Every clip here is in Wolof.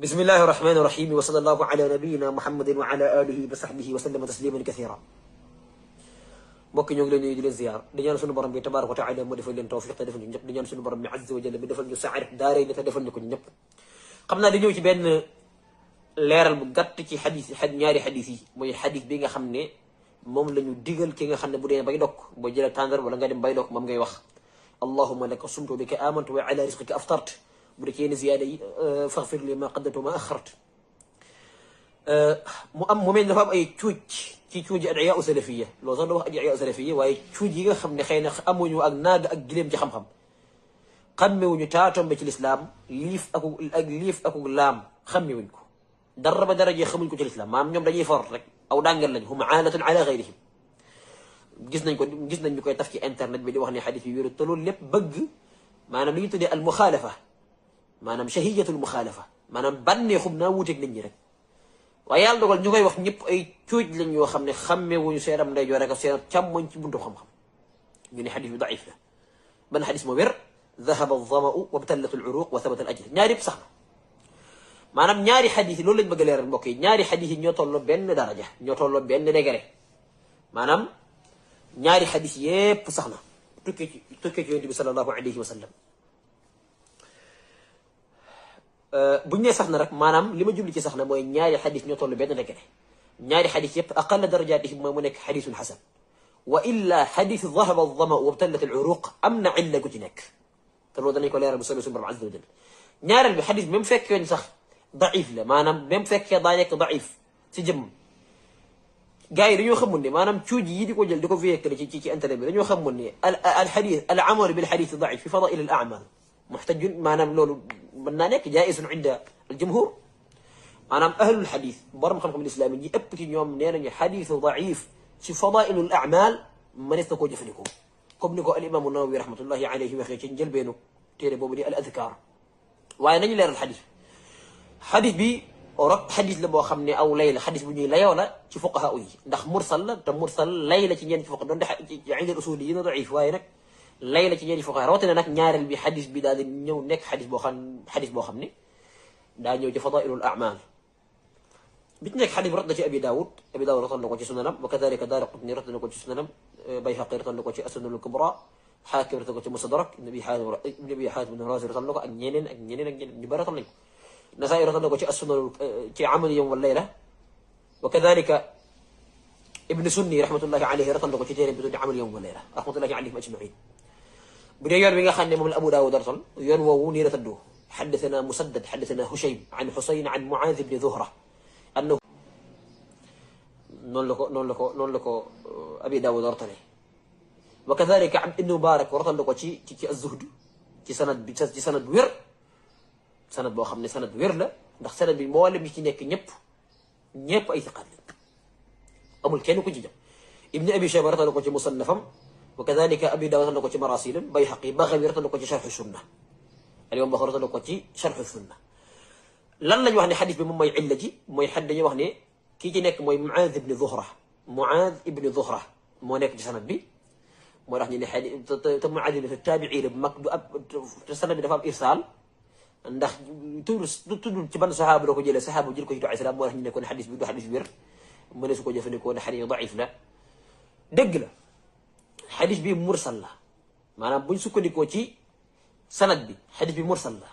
بسم الله الرحمن الرحيم وصلى الله على نبينا محمد وعلى آله وصحبه وسلم تسليما كثيرا. mbokk ñoo ngi leen nuyu di leen ziar di ñaan suñu borom bi tabaaraka wa taala mu defal leen tawfiq te defal ñu ñëpp di ñaan suñu borom bi azza wa jalla bi defal ñu saa'ir daaray te defal ñu ko ñëpp. xam naa di ñëw ci benn leeral bu gàtt ci ñaari xadis yi mooy xadis bi nga xam ne moom la ñu digal ki nga xam ne bu dee bay dog boo jëlee tàndar wala nga dem bay dog moom ngay wax allahumma laka sumtu bika amantu wa ala rizqika aftart bu dee ci yenn ziyaada yi faghfir li ma qaddamtu ma axart mu mel dafa am ay cuuj ci cuuji adiya u salafiya loolu sax da wax adiya u salafiya waaye cuuj yi nga xam ne xëy na amuñu ak naag ak gileem ci xam-xam xammewuñu taatombe ci lislaam liif akuk laam xammewuñ ko dara ba dara jee xamuñ ko ci lislaam maam ñoom dañuy for rek aw dàngal lañ hum aalatun ala gayrihim gis nañ ñu koy taf ci internet bi di wax ne xadis bi wéru te loolu lépp bëgg maanaam li ñu tuddee al muxaalafa maanaam shahiyatul muxaalafa maanaam bànneexum naa wuuteeg nit ñi rek waaye yàlla dogal ñu koy wax ñëpp ay cuuj lañ yoo xam ne xàmmewuñu seenam ndeyjoor rek seen càmmoñ ci buntu xam-xam ñu ne xadis bi daif la ban xadis moo wér dahaba aldamau wabtallat aluruq wa thabata al ajr ñaari yëpp sax na maanaam ñaari xadis yi loolu lañ bëgg a leeral mbokk yi ñaari xadis yi ñoo tolloo benn daraja ñoo tolloo benn degré maanaam ñaari xadis yépp sax na tukkee ci yonent bi sallallahu alayhi wa sallam buñ nee sax na rek maanaam li ma jubli ci sax na mooy ñaari xadis ñoo toll benn degré ñaari xadis yëpp aqalla darajaatihim mooy mu nekk xadisun xasan wa illa xadis dahaba aldama wabtallat aluruq am na illa gu ci nekk te loolu danañ ko leeral bu soobee suñu borom azza wa jal ñaareel bi xadis même fekkee ni sax daif la maanaam même fekkee daa nekk daif ci jëmm gars yi dañoo xamul ne maanaam cuuj yi di ko jël di ko véhiculer ci internet bi dañoo xamul ne al xadis al amal bil xadis daif fi fadail al amal muxtajun maanaam loolu mën naa nekk jaisun inda al jumhur maanaam ahlul xadis borom xam-xam islaami ñi ëpp ci ñoom nee nañu xadisu daif ci fadailul amal mënees na koo jëfandikoo comme ni ko al imaamu nawawi rahmatullahi alayhi waxee ci njëlbeenu téere boobu di al adkar waaye nañu leeral xadis bi rot xadis la boo xam ne aw lay la xadis bu ñuy layoo la ci fuqaha yi ndax mursal la te mursal lay la ci ñeen ci fuqaha doon ci inda usuli yi na daif waaye nag lay la ci ñeen ci fuqaha rawatina nag ñaareel bi xadis bi daal di ñëw nekk xadis boo xam ne daa ñëw ci fadailul amal bi ci nekk xadis bi rot na ci abi daawud rotal na ko ci sunanam wa kadalika daaraqutni rotal na ko ci sunanam bayhaqi rotal na ko ci asnanul kubra xaakim rotal ko ci mustadrak ibn abi xaatim ibn razi rotal na ko ak ñeneen ñu bari rotal nañ ko nasaa'i rotal na ko ci assunan ci amal yawm wal layla wa kadalika ibn sunni rahmatullahi alayhi rotal na ko ci téere bi tuddi amal yawm wal layla rahmatullahi alayhim ajmain bu dee yoon bi nga xam ne moom la abu daawud rotal yoon woowu nii la tëddoo xaddathana musaddad xaddathana hushaym an husayn an muaaz ibni zuhra annahu noonu la ko abi daawud rotale wa kadalika ibn mubarak rotal na ko ci az-zuhd ci sanad bu wér sanad boo xam ne sanad bu wér la ndax sanad bi mboolem yi ci nekk ñëpp ay siqaat lañ amul kenn ku ci jëm ibn abi shayba rotal na ko ci musannafam wa kadalika abi daawud rotal na ko ci marasilam bayhaqi baxawi rotal na ko ci sharh sunna al-imam baxawi rotal na ko ci sharh sunna lan lañ wax ne xadis bi moom mooy illa ji mooy xad dañuy wax ne kii ci nekk mooy muaaz ibni zuhra moo nekk ci sanad bi moo tax ñu ne xadis te muaaz ibni taabi'i bu mag du ab te sanad bi dafa am irsaal ndax tudd ci ban saxaaba la ko jëlee saxaaba jël ko ci doy salaam moo tax ñu ne kon xadis bi du xadis wér mu ne su ko jëfandikoo ne xadis daif la dëgg la xadis bi mursal la maanaam buñ sukkandikoo ci sanad bi xadis bi mursal la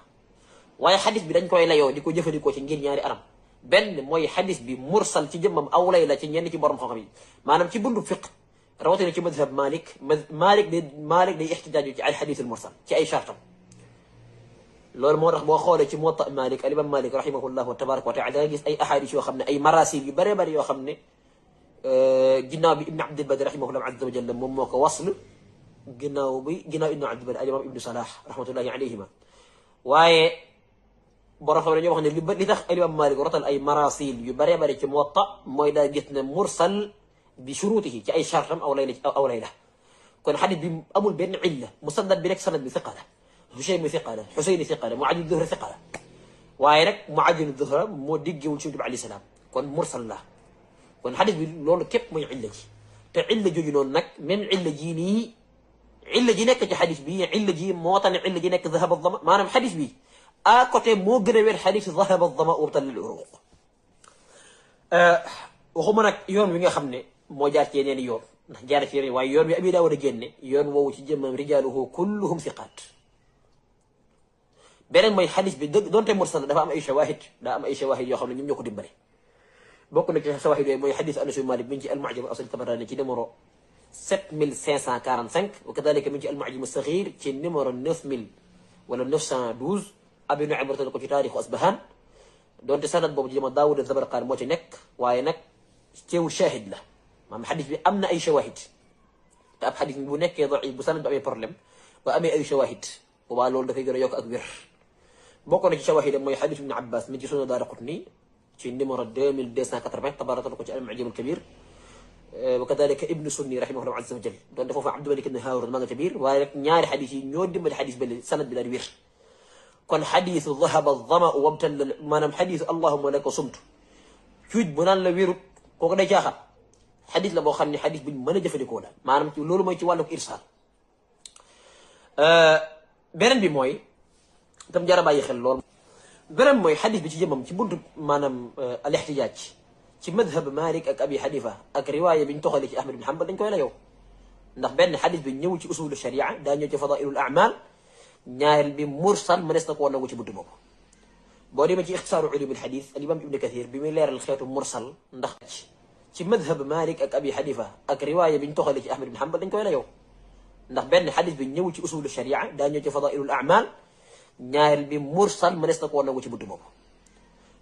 waaye xadis bi dañ koy layoo di ko jëfandikoo ci ngir ñaari anam benn mooy xadis bi mursal ci jëmmam aw lay la ci ñenn ci borom xam-xam yi maanaam ci bundu fiq rawatina ci madhab Malik day ixtijaaju ci ay xadis al mursal ci ay chartam loolu moo tax boo xoolee ci Muwatta Malik al imam Malik rahimahullahu tabaraka wa taala da nga gis ay ahadis yoo xam ne ay marasil yu bëree bëri yoo xam ne ginnaaw bi Ibn Abdil Bari rahimahullahu azza wa jalla moom moo ko wasl ginnaaw Ibn Abdil Bari al imam Ibn Salah rahmatullahi alayhima waaye borom xam ne ñoo wax ne li tax al imam Malik rotal ay marasil yu bëree bëri ci Muwatta mooy daa gis ne mursal bi shurutihi ci ay chartam aw lay la kon xadis bi amul benn illa musaddad bi nekk sanad bi thiqa la Hushaym thiqa la Husayn thiqa la Mu'adh Zuhra thiqa la waaye nag Mu'adh Zuhra moo diggewul ci Yonent bi alayhi salaam kon mursal la kon xadis bi loolu képp mooy illa ji te illa jooju noonu nag même illa jii nii illa ji nekk ci xadis bi illa ji moo tax ne illa ji nekk dahaba dama maanaam xadis bi côté moo gën a wér xadiisu dhahaba ad-dama'u wabtalal uruq. waxuma nag yoon wi nga xam ne moo jaar ci yeneen yoon ndax jaar ci yeneen waaye yoon wi Abi Daawuda génne yoon woowu ci jëmmam rijaaluhu kulluhum thiqaat. beneen mooy xadis bi donte mursal dafa am ay shawahid daa am ay shawahid yoo xam ne ñoom ñoo ko dimbale. bokk na ci shawahid yooyu mooy xadis Anas ibn Malik mi ngi ci al-Mu'jam al-Awsat Tabarani ci numéro 7545 wa kadalika mi ngi ci al-Mu'jam as-Saghir ci numéro 9000 wala 912. Abi Nu'aym ko ci taarixu Asbahan donte sanad boobu ci jëma Daawud az-Zabarqaani moo ci nekk waaye nag teewul shahid la maanaam xadis bi am na ay shawahid te ab xadis bi bu nekkee daif bu sanad bi amee problème ba amee ay shawahid boobaa loolu dafay gën a yokk ak wér. bokk na ci shawahid mooy xadis Ibn Abbas mi ci Sunan Daaraqutni ci numéro 2280 Tabarani ko ci al-Mu'jam al-Kabir wa kadalika Ibn Sunni rahimahullah azza wa jal donte foofu Abdul Malik ibn Haarun maa nga ca biir waaye rek ñaari xadis yi ñoo dimbali xadis bi sanad bi daal di wér. kon xadiisu dhahaba ad-dama'u wabtalla maanaam xadiisu allahumma laka sumtu cuuj bu naan la wérut kooku day caaxaan xadiis la boo xam ne xadiis buñ mën a jëfandikoo la maanaam ci loolu mooy ci wàllu irsaal. beneen bi mooy tam jar a bàyyi xel lool. beneen mooy xadiis bi ci jëmam ci buntu maanaam al-ixtijaaj ci madhab Malik ak Abi Hanifa ak riwaaya biñ toxalee ci Ahmad ibn Hanbal dañ koy la yow ndax benn xadiis bi ñëw ci usulu sharia daa ñëw ci fadailul a'mal. ñaareel bi mursal mënees na koo nangu ci buntu boobu boo demee ci ixtisaaru ulumul xadis al imam Ibn Kathir bi muy leeral xeetu mursal ndax ci madhab Malik ak Abi Hanifa ak riwaaya bi ñu toxalee ci Ahmad ibn Hanbal dañ koy la yow ndax benn xadis bi ñëw ci usulu sharia daa ñëw ci fadailul a'mal ñaareel bi mursal mënees na koo nangu ci buntu boobu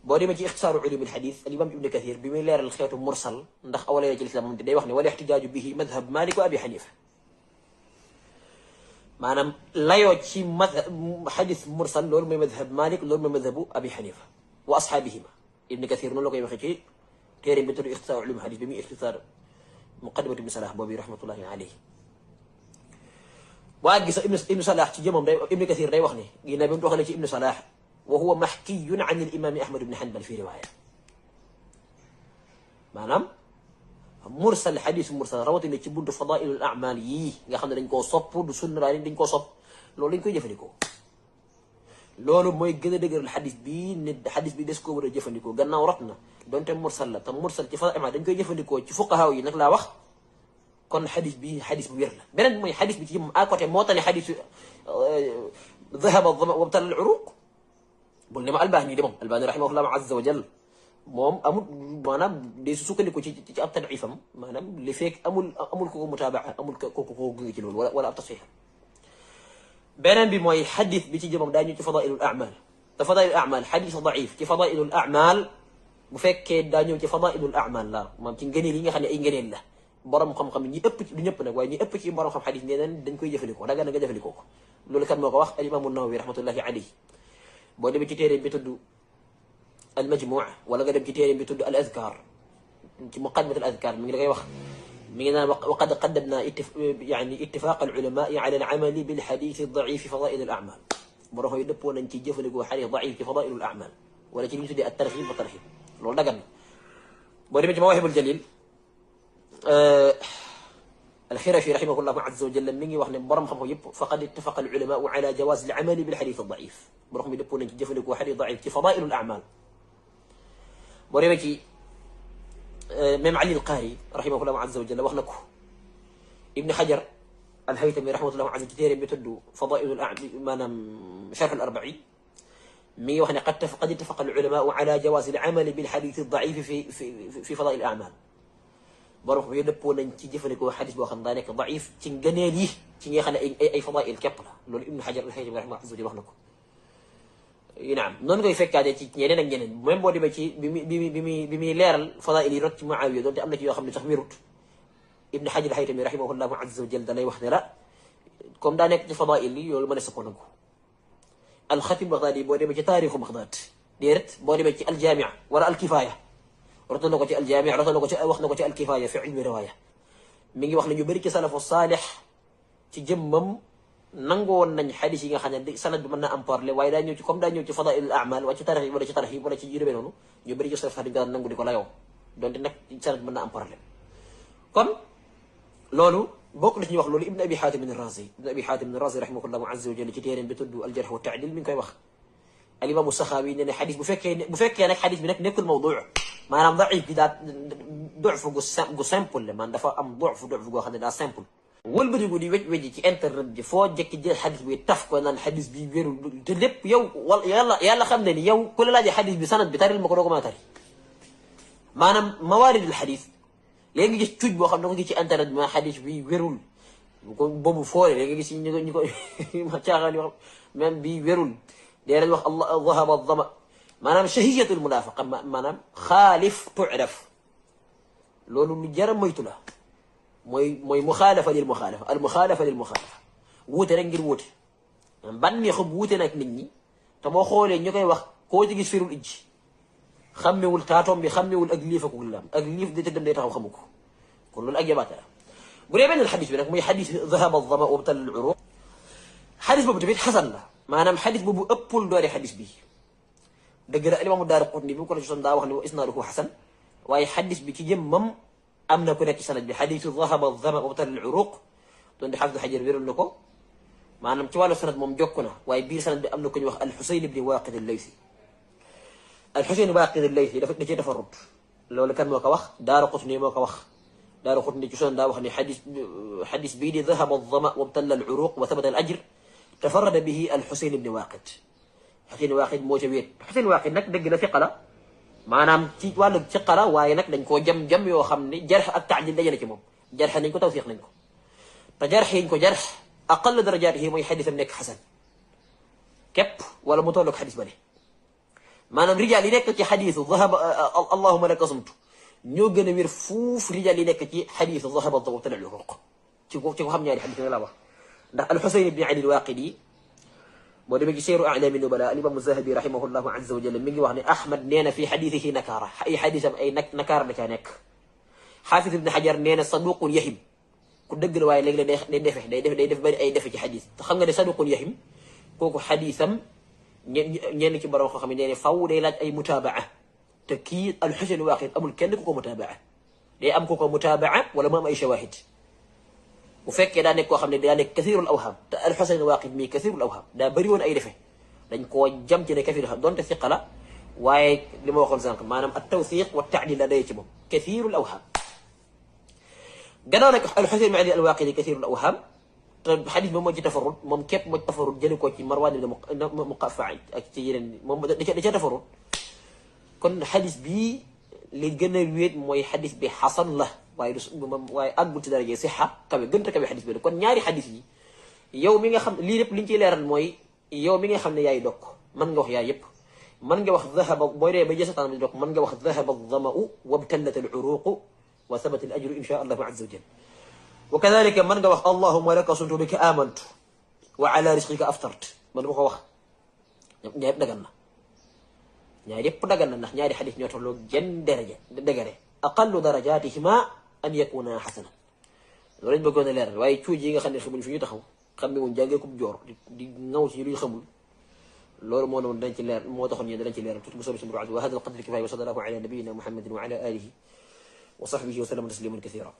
boo demee ci ixtisaaru ulumul xadis al imam Ibn Kathir bi muy leeral xeetu mursal ndax awala ci lislaam moom day wax ne wal ixtijaaju bihi madhab Malik wa Abi Hanifa maanaam layoo ci xadis mursal loolu mooy madhab Malik loolu mooy madhabu Abi Hanifa wa asxaabihima. Ibn Kathir noonu la koy waxee ci téere bi tudd ixtisaar ulum xadis bi muy ixtisaar muqaddimatu Ibn Salah boobu rahmatullahi alayhi. waa gis Ibn Salah ci jëmam day Ibn Kathir day wax ne ginnaaw bi mu doxalee ci Ibn Salah wa huwa maxkiyun an al-imaam Ahmad ibn Hanbal fi riwaaya maanaam mursal xadiis mursal rawatina ci buntu fadailul a'mal yii nga xam ne dañ koo sopp du sunna dañ koo sopp loolu dañ koy jëfandikoo. loolu mooy gën a dëgëral xadis bii ne xadis bi des koo war a jëfandikoo gannaaw rot na donte mursal la te mursal ci fadailul a'mal dañ koy jëfandikoo ci fuqahaa yi nag laa wax kon xadis bi xadis bu wér la. beneen mooy xadis bi ci moom à côté moo tax ne xadisu dhahaba ad-dama'u wabtalla al-uruq bul ne ma Albani de moom Albani rahimahullah azza wa jalla moom amul maanaam day sukkandiku ci ab tad'ifam maanaam li fekk amul ko mutaabaa amul ko gunge ci loolu wala ab tasxiix. beneen bi mooy xadis bi ci jëmam daa ñu ci fadailul a'mal te fadailul a'mal xadis daif ci fadailul a'mal bu fekkee daa ñëw ci fadailul a'mal la moom ci ngëneel yi nga xam ne ay ngëneel la borom xam-xam ñi ëpp ci du ñëpp nag waaye ñi ëpp ci borom xam xadis nee nañ dañ koy jëfandikoo daga na nga jëfandikoo ko loolu kan moo ko wax al imaamu Nawawi rahmatullahi alayhi boo demee ci téere bi tudd المجموع ولا قدم كتير بتود الأذكار مقدمة الأذكار من غير وقت من وقد قدمنا يعني اتفاق العلماء على العمل بالحديث الضعيف في فضائل الأعمال بروح يدبون أن تجيف لقوا حديث ضعيف في فضائل الأعمال ولكن يجد الترغيب والترهيب لو لقنا بودي مواهب الجليل الخرشي رحمه الله عز وجل مني وحنا برم خمو يب فقد اتفق العلماء على جواز العمل بالحديث الضعيف بروح يدبون أن تجيف لقوا حديث ضعيف في فضائل الأعمال boo demee ci même Ali al-Qaari rahimahullahu azza wa jalla wax na ko Ibn Hajar al-Haytami rahmatullahi azza ci téere bi tudd fadaa'ilul maanaam sharh al-arba'iin mi ngi wax ne qad ittafaqa al-ulamaa'u ala jawaazi al-amali bil-hadiith ad-da'iif fi fadaa'il al-a'maal borom xam dëppoo nañ ci jëfandikoo xadis boo xam daa nekk da'iif ci ngëneel yi ci nga xam ne ay fadaa'il képp la loolu Ibn Hajar al-Haytami rahimahullahu azza wa jalla wax na ko. naam noonu koy fekkaatee ci ñeneen ak ñeneen même boo demee ci bi muy leeral fadaa'il yi rot ci Muawiya doonte am na ci yoo xam ne sax wérut Ibn Hajar al-Haytami rahimahullahu azza wa jalla da lay wax ne la comme daa nekk ci fadaa'il yi loolu mën a sa ko nangu. al-Khatib Baghdadi boo demee ci taarixu Baghdad déedéet boo demee ci al-Jaami' wala al-Kifaaya rotal na ko ci al-Jaami' rotal na ko ci wax na ko ci al-Kifaaya fi ilmi riwaaya mi ngi wax ne ñu bëri ci salafu saalix ci jëmmam nangoo woon nañ xadis yi nga xam ne sanad bi mën na am parle waaye daa ñëw ci comme daa ñëw ci fadaa'ilul a'maal wala ci tarhib wala ci yu demee noonu ñu bëri ci salaf sax dañu ko daan nangu di ko layoo donte nag sanad bi mën na am parle. kon loolu bokk na ci ñuy wax loolu Ibn Abi Hatim ar-Razi rahimahullahu azza wa jalla ci téeréem bi tudd al-Jarh wa at-Ta'dil mi ngi koy wax الإمام السخاوي إن حديث بفكر أنا حديث منك نكل موضوع ما أنا ضعيف كده ضعف جو سامبل ما دفع أم ضعف جو خد ده سامبل والبدي يقولي وجه كي انترنت دي فوق جك دي الحديث بيتفق ولا الحديث بيغير تلب يو يلا خمني يو كل لا دي حديث بسند بتاري المكروه ما تاري ما أنا موارد الحديث léegi gis tuj boo xam ne ko gis ci internet bi ma xadis bi wérul ko boobu foore léegi gis ñu ko ma caaxaan yoo xam même bi wérul dee nañ wax allah dhahaba dhama maanaam shahiyatul munafiqa maanaam xaalif tu'raf loolu lu jar a moytu la mooy muxaalafa lil muxaalafa al muxaalafa lil muxaalafa wuute rek ngir wuute bànneexu wuute nag nit ñi te boo xoolee ñu koy wax koo ci gis firul ijji xàmmewul taatoom bi xàmmewul ak liif ak lam ak liif day tëggam day taxaw xamu ko kon loolu ak yabaate la bu dee benn xadis bi nag muy xadis dhahaba dhama wabtal al uruq xadis boobu tamit xasan la maanaam xadis boobu ëppul doole xadis bi dëgg la alimaamu Daaraqutni bi mu ko la ci son daa wax ne wa isnaaduhu xasan waaye xadis bi ci jëmmam am na ku nekk ci sanad bi xadisu dhahaba dhama wabtal al uruq doon di xafdu xajar wéral na ko maanaam ci wàllu sanad moom jokk na waaye biir sanad bi am na ku ñuy wax al Xusayn ibni Waaqid al-Laysi الحسين باقي الليثي دا تي تفرد لولا كان موكا واخ دارقطني موكا واخ دارقطني جسون دا واخ ني حديث بيدي ذهب الظما وابتل العروق وثبت الاجر تفرد به الحسين بن واقد حسين واقد مو تي ويت حسين واقد نك دغ لا ثقلا مانام تي والو ثقلا واي نك دنج كو جم يو خامني جرح ak تعديل دجنا ci mom جرح نين كو توثيق نين كو تا جرح نين كو جرح اقل درجاته موي حديث نك حسن كيب ولا متولك حديث بالي maanaam rijaal yi nekk ci xadiisu dhahaba allahumma laka sumtu ñoo gën a wér fuuf rijaal yi nekk ci xadiisu dhahaba wabtal al uruq ci ko xam ñaari xadiis nga la wax ndax al Xusayn ibn Ali al Waaqidi boo demee ci Siyar A'laami Nubala al imam Zahabi rahimahullahu azza wa jalla mi ngi wax ne Ahmad nee na fii xadiisihi nakaara ay xadiisam ay nakaara da caa nekk Xaafis ibn Xajar nee na saduqun yahim ku dëgg la waaye léegi la day def bari ay defe ci xadiis te xam nga ne saduqun yahim kooku xadiisam ñenn ci borom xam ne faw day laaj ay mutabaa te kii al Xusayn Waaqid amul kenn ku ko mutabaa day am ku ko mutabaa wala mu am ay shawahid bu fekkee daa nekk koo xam ne daa nekk kathirul awham te al Xusayn Waaqid mii kathirul awham daa bëri woon ay defe dañ koo jam ci ne kathirul awham donte siqa la waaye li ma waxoon sànq maanaam at tawthiq wa taadil la day ci moom kathirul awham gannaaw nag al Xusayn ibn Ali al Waaqidi kathirul awham xadis ba moo ci tafarud moom képp moo ci tafarud jëli ko ci Marwaan ibn Muqaffa ak ci yeneen moom da ca tafarud kon xadis bii li gën a wéet mooy xadis bi xasan la waaye waaye àggul ci daraje sixa kawe gënta kawe xadis bi kon ñaari xadis yi yow mi nga xam lii lépp li ñu ciy leeral mooy yow mi nga xam ne yaay dokk mën nga wax yaay yëpp mën nga wax dhahaba booy dee ba jësataan bi dokk mën nga wax dhahaba dhama'u wabtallat al uruqu wa thabata al ajru insha allahu azza wa jalla وكذلك من قال اللهم لك صمت بك آمنت وعلى رزقك أفطرت من بقى وخ ñaar dagan na ñaar yépp dagan na ndax ñaari xadis ñoo tolloo jën daraja dëgëre aqallu darajatihima an yakuna xasana loolu lañ bëggoon a leeral waaye cuuj yi nga xam ne xamuñ fi ñu taxaw xam ne moom jàngee ko joor di ngaw ci luñ xamul loolu moo doon dañ ci leer moo taxoon ñu dañ ci leeral tuuti bu soobee suñu wa hada al qadr kifaya wa sallallahu ala nabiyyina muhammadin wa ala alihi wa sahbihi wa sallam tasliman kathira